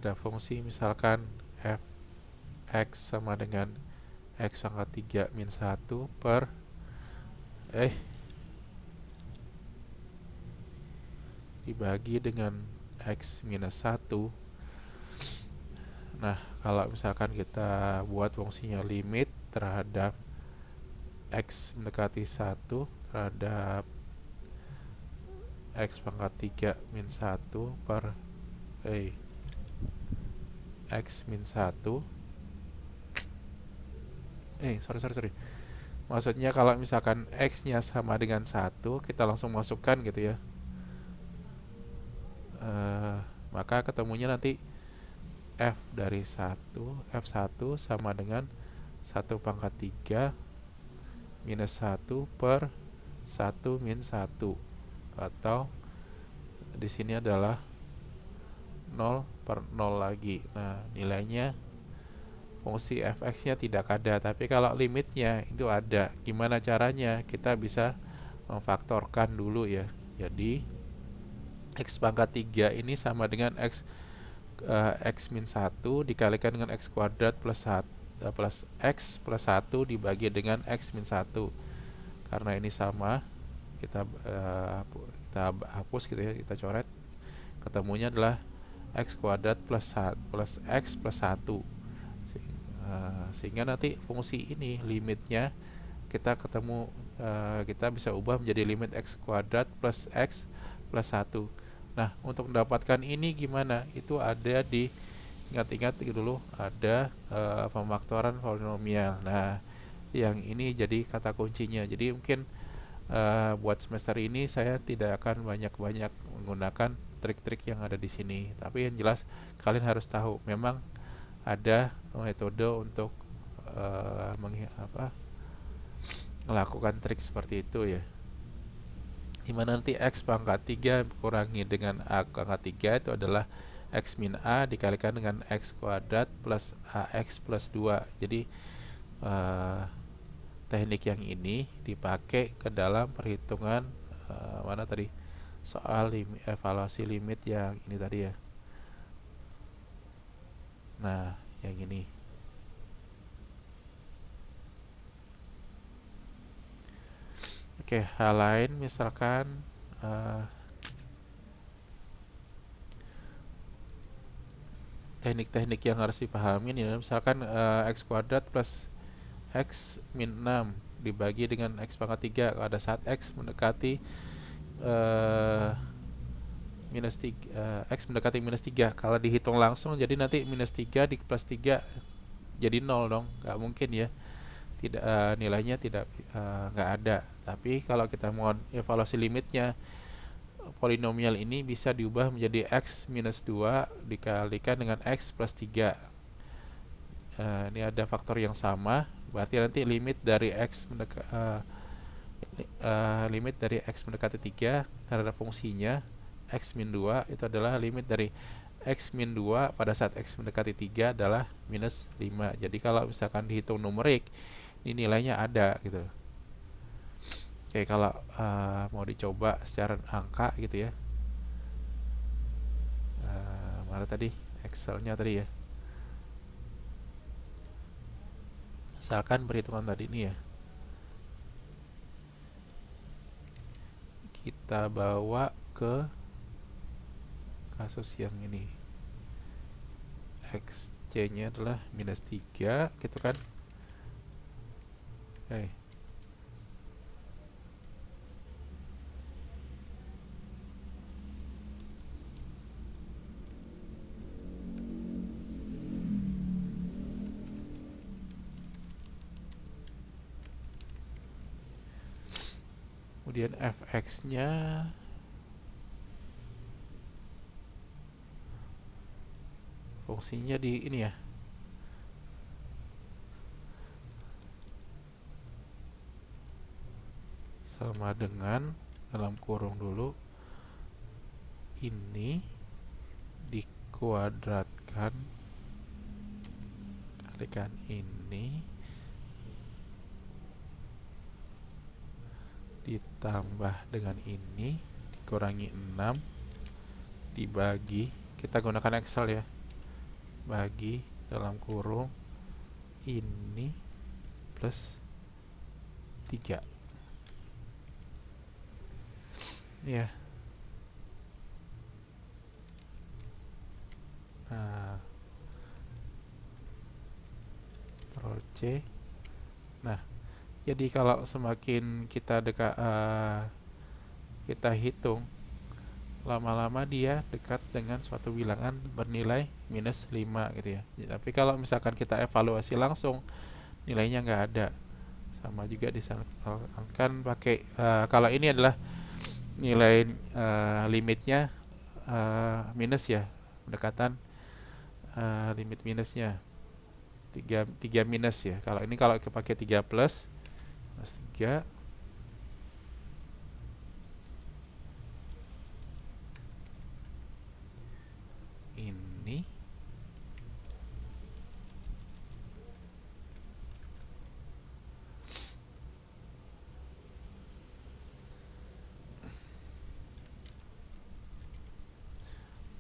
Speaker 1: ada fungsi misalkan f(x) sama dengan x pangkat 3 min 1 per dibagi dengan x minus 1. Nah, kalau misalkan kita buat fungsinya limit terhadap x mendekati 1 terhadap x pangkat 3 min 1 per x min 1. Sorry. Maksudnya kalau misalkan x-nya sama dengan 1, kita langsung masukkan gitu ya. Maka ketemunya nanti f dari 1, f1 sama dengan 1 pangkat 3 minus 1 per 1 min 1, atau di sini adalah 0 per 0 lagi. Nah, nilainya fungsi fx-nya tidak ada, tapi kalau limitnya itu ada. Gimana caranya? Kita bisa memfaktorkan dulu ya. Jadi x pangkat 3 ini sama dengan x min 1 dikalikan dengan x kuadrat plus x plus 1 dibagi dengan x min 1. Karena ini sama, kita hapus gitu ya, kita coret. Ketemunya adalah x kuadrat plus x plus 1. Sehingga nanti fungsi ini limitnya kita bisa ubah menjadi limit x kuadrat plus x plus 1. Nah, untuk mendapatkan ini gimana? Itu ada di, ingat-ingat dulu, ada pemaktoran polinomial. Nah, yang ini jadi kata kuncinya. Jadi mungkin buat semester ini saya tidak akan banyak-banyak menggunakan trik-trik yang ada di sini. Tapi yang jelas kalian harus tahu, memang ada metode untuk melakukan trik seperti itu ya. Dimana nanti x pangkat 3 kurangi dengan a pangkat 3 itu adalah x min a dikalikan dengan x kuadrat plus ax plus 2. Jadi teknik yang ini dipakai ke dalam perhitungan mana tadi, soal evaluasi limit yang ini tadi ya. Nah, yang ini. Oke, hal lain misalkan teknik-teknik yang harus dipahami ya, misalkan x kuadrat plus x min 6 dibagi dengan x pangkat 3 pada saat x mendekati minus 3, x mendekati minus 3. Kalau dihitung langsung jadi nanti minus 3 di plus 3 jadi 0 dong, nggak mungkin ya. Tidak, nilainya tidak nggak ada. Tapi kalau kita mau evaluasi limitnya, polinomial ini bisa diubah menjadi x minus 2 dikalikan dengan x plus 3. Ini ada faktor yang sama, berarti nanti limit dari x mendekati 3 terhadap fungsinya x min 2 itu adalah limit dari x min 2 pada saat x mendekati 3 adalah minus 5. Jadi kalau misalkan dihitung numerik, ini nilainya ada gitu. Oke, kalau mau dicoba secara angka gitu ya, mana tadi Excel-nya tadi ya, misalkan perhitungan tadi ini ya, kita bawa ke kasus yang ini, XC-nya adalah minus 3 gitu kan. Kemudian fx-nya fungsinya di ini ya, sama dengan dalam kurung dulu ini dikuadratkan kalikan ini ditambah dengan ini dikurangi 6 dibagi, kita gunakan Excel ya, bagi dalam kurung ini plus 3 ya. Nah, Ctrl C. Nah, jadi kalau semakin kita kita hitung, lama-lama dia dekat dengan suatu bilangan bernilai minus 5 gitu ya. Tapi kalau misalkan kita evaluasi langsung, nilainya nggak ada. Sama juga disarankan pakai, kalau ini adalah nilai limitnya minus ya, pendekatan limit minusnya 3 minus ya. Kalau ini kalau pakai 3 plus 3 ini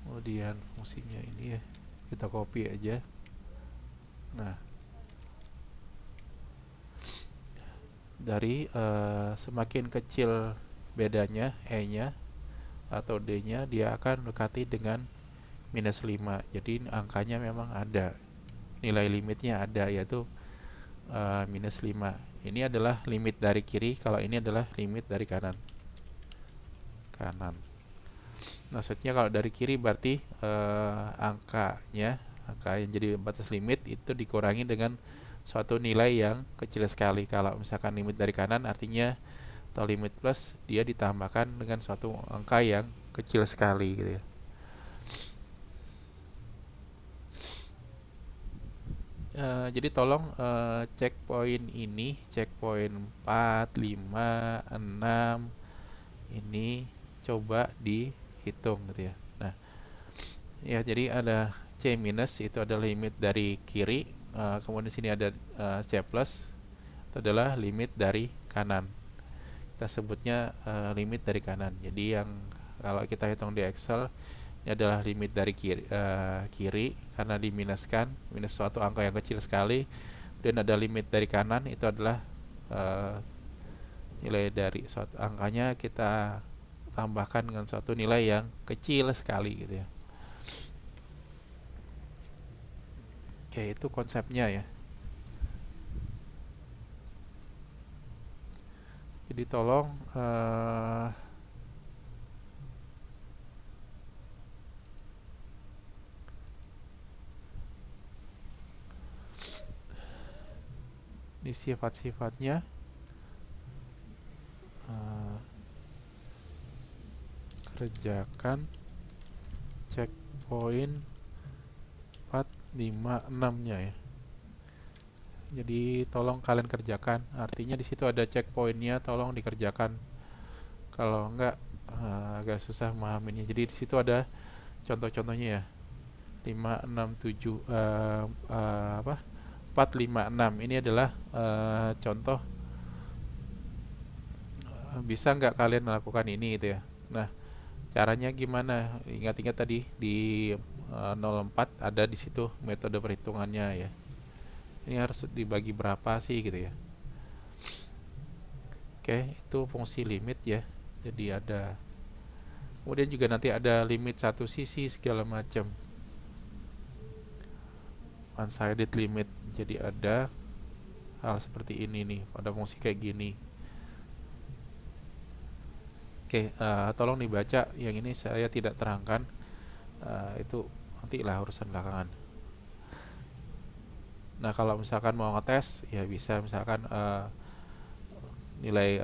Speaker 1: kemudian fungsinya ini ya, kita copy aja. Nah, dari semakin kecil bedanya E-nya atau D-nya, dia akan mendekati dengan minus 5. Jadi angkanya memang ada, nilai limitnya ada, yaitu minus 5. Ini adalah limit dari kiri, kalau ini adalah limit dari kanan. Maksudnya kalau dari kiri berarti angka yang jadi batas limit itu dikurangi dengan suatu nilai yang kecil sekali. Kalau misalkan limit dari kanan artinya, atau limit plus, dia ditambahkan dengan suatu angka yang kecil sekali gitu ya. Jadi tolong cek poin ini, cek poin 4, 5, 6 ini coba dihitung gitu ya. Nah, ya jadi ada C minus, itu adalah limit dari kiri, kemudian sini ada C plus, itu adalah limit dari kanan. Kita sebutnya limit dari kanan. Jadi yang kalau kita hitung di Excel, ini adalah limit dari kiri karena diminuskan, minus suatu angka yang kecil sekali. Dan ada limit dari kanan, itu adalah nilai dari suatu angkanya kita tambahkan dengan suatu nilai yang kecil sekali gitu ya. Oke, itu konsepnya ya. Jadi tolong ini sifat-sifatnya kerjakan checkpoint 4, 5, 6 nya ya. Jadi tolong kalian kerjakan, artinya di situ ada checkpointnya, tolong dikerjakan. Kalau enggak agak susah memahaminya. Jadi di situ ada contoh-contohnya ya. 5, 6, 7 4, 5, 6 ini adalah contoh, bisa nggak kalian melakukan ini gitu ya. Nah, caranya gimana? Ingat-ingat tadi di 04 ada di situ metode perhitungannya ya. Ini harus dibagi berapa sih gitu ya. Oke, itu fungsi limit ya. Jadi ada, kemudian juga nanti ada limit satu sisi segala macam, one-sided limit. Jadi ada hal seperti ini nih, ada fungsi kayak gini. Oke, tolong dibaca, yang ini saya tidak terangkan, itu nantilah urusan belakangan. Nah, kalau misalkan mau ngetes ya bisa, misalkan nilai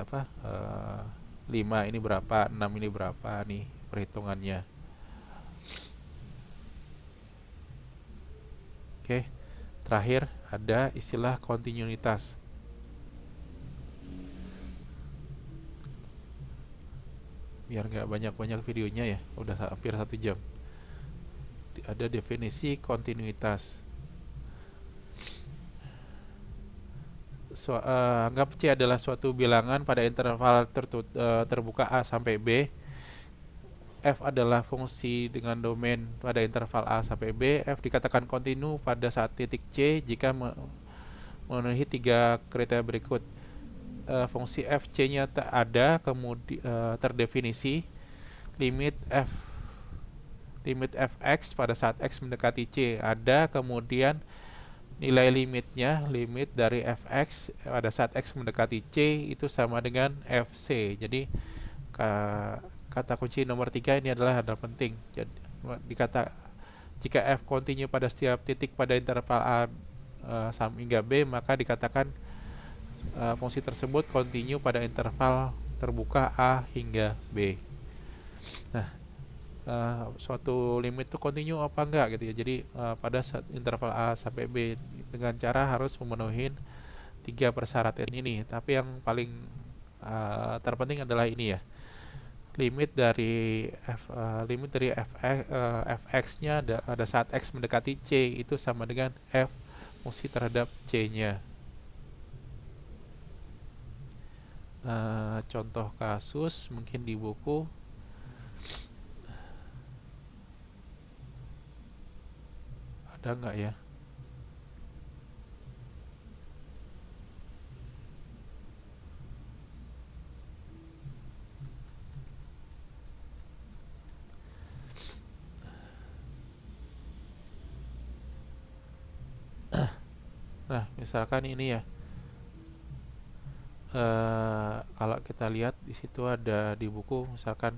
Speaker 1: 5 ini berapa, 6 ini berapa nih perhitungannya. Oke, terakhir ada istilah kontinuitas. Biar nggak banyak-banyak videonya ya, udah hampir 1 jam. Ada definisi kontinuitas. Anggap C adalah suatu bilangan pada interval terbuka A sampai B. F adalah fungsi dengan domain pada interval A sampai B. F dikatakan kontinu pada saat titik C jika memenuhi 3 kriteria berikut. Fungsi f c-nya tak ada, kemudian terdefinisi limit fx pada saat x mendekati C ada, kemudian nilai limitnya, limit dari fx pada saat x mendekati C itu sama dengan fc. Jadi kata kunci nomor 3 ini adalah hal penting. Jadi jika f kontinu pada setiap titik pada interval A sampai hingga B, maka dikatakan fungsi tersebut kontinu pada interval terbuka A hingga B. Nah, suatu limit itu kontinu apa enggak gitu ya. Jadi pada interval A sampai B dengan cara harus memenuhi 3 persyaratan ini. Tapi yang paling terpenting adalah ini ya. Limit dari fx-nya pada saat x mendekati C itu sama dengan f fungsi terhadap C-nya. Contoh kasus mungkin di buku ada nggak ya? Nah, misalkan ini ya. Kalau kita lihat di situ ada di buku misalkan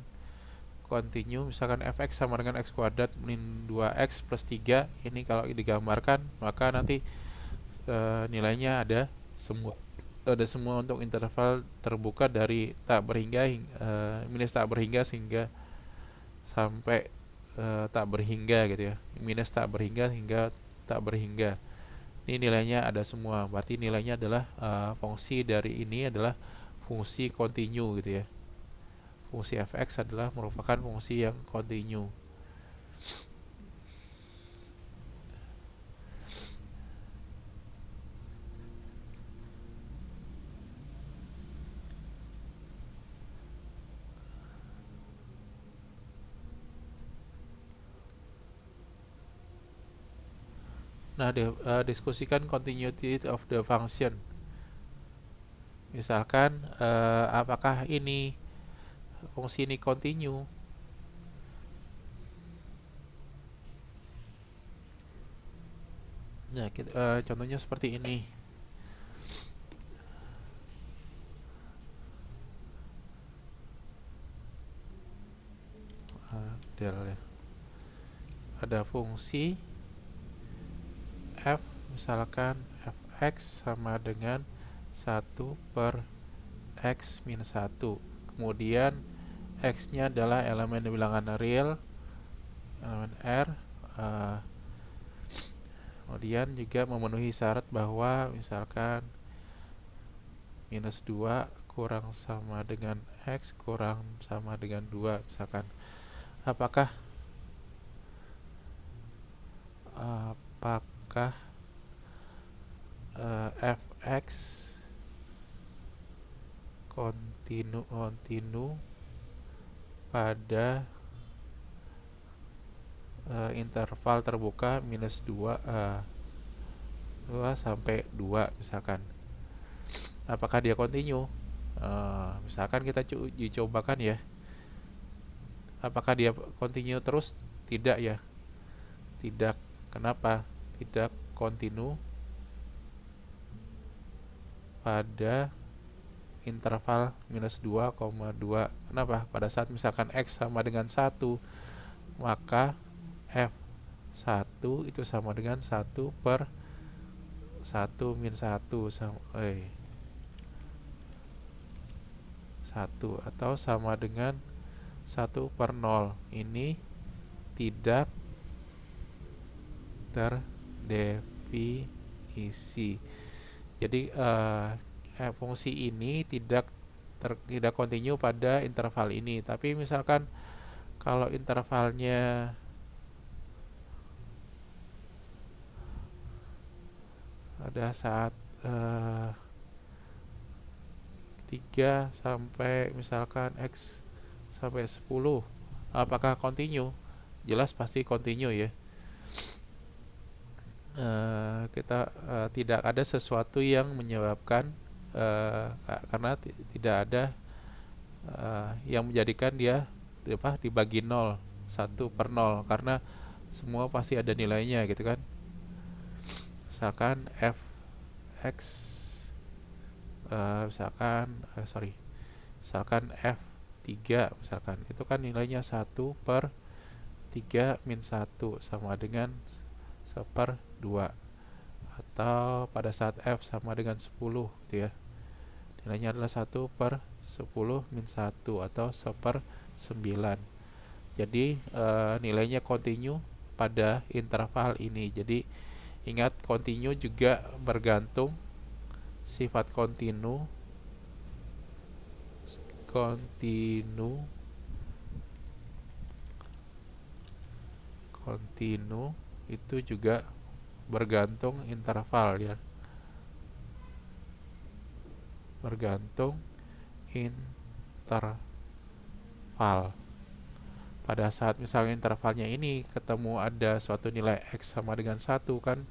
Speaker 1: continue, misalkan fx sama dengan x kuadrat min 2x plus 3. Ini kalau digambarkan maka nanti nilainya ada semua untuk interval terbuka dari tak berhingga minus tak berhingga sehingga sampai tak berhingga gitu ya, minus tak berhingga hingga tak berhingga. Ini nilainya ada semua, berarti nilainya adalah fungsi dari ini adalah fungsi kontinu gitu ya. Fungsi fx adalah merupakan fungsi yang kontinu. Nah, diskusikan continuity of the function. Misalkan apakah ini fungsi ini kontinu? Nah, contohnya seperti ini. Ada fungsi f, misalkan fx sama dengan 1 per x minus 1. Kemudian x nya adalah elemen bilangan real, elemen R. Kemudian juga memenuhi syarat bahwa misalkan minus 2 kurang sama dengan x kurang sama dengan 2 misalkan. Apakah fx kontinu pada interval terbuka minus 2 sampai 2 misalkan. Apakah dia kontinu? Misalkan kita cobakan ya. Apakah dia kontinu terus? Tidak ya. Tidak. Kenapa? Tidak kontinu pada interval minus 2,2. Kenapa? Pada saat misalkan x sama dengan 1, maka f1 itu sama dengan 1 per 1 min 1 1 1 atau sama dengan 1 per 0. Ini tidak terdefinisi. Jadi fungsi ini tidak kontinu pada interval ini. Tapi misalkan kalau intervalnya pada saat 3 sampai misalkan X sampai 10, apakah kontinu? Jelas pasti kontinu ya. Kita tidak ada sesuatu yang menyebabkan karena tidak ada yang menjadikan dia dibagi 0, 1 per 0, karena semua pasti ada nilainya gitu kan. Misalkan fx misalkan f3 misalkan, itu kan nilainya 1 per 3 min 1 sama dengan 1/2, atau pada saat f sama dengan 10 gitu ya, nilainya adalah 1 per 10 min 1 atau 1/9. Jadi nilainya kontinu pada interval ini. Jadi ingat, kontinu juga bergantung sifat kontinu itu juga bergantung interval ya. Bergantung interval. Pada saat misalnya intervalnya ini ketemu ada suatu nilai X sama dengan 1 kan,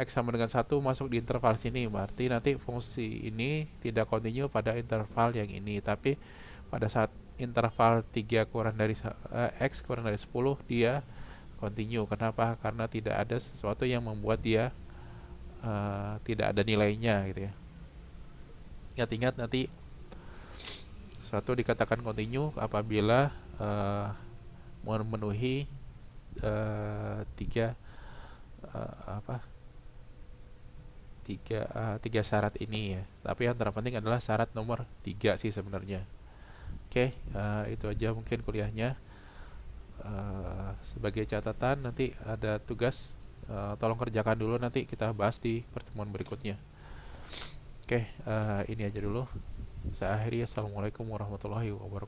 Speaker 1: X sama dengan 1 masuk di interval sini, berarti nanti fungsi ini tidak kontinu pada interval yang ini. Tapi pada saat interval 3 kurang dari X kurang dari 10, dia kontinu. Kenapa? Karena tidak ada sesuatu yang membuat dia tidak ada nilainya gitu ya. Ingat-ingat, nanti suatu dikatakan kontinu apabila memenuhi tiga syarat ini ya. Tapi yang terpenting adalah syarat nomor 3 sih sebenarnya. Oke, itu aja mungkin kuliahnya. Sebagai catatan, nanti ada tugas, tolong kerjakan dulu, nanti kita bahas di pertemuan berikutnya. Oke, ini aja dulu. Saya akhiri. Assalamualaikum warahmatullahi wabarakatuh.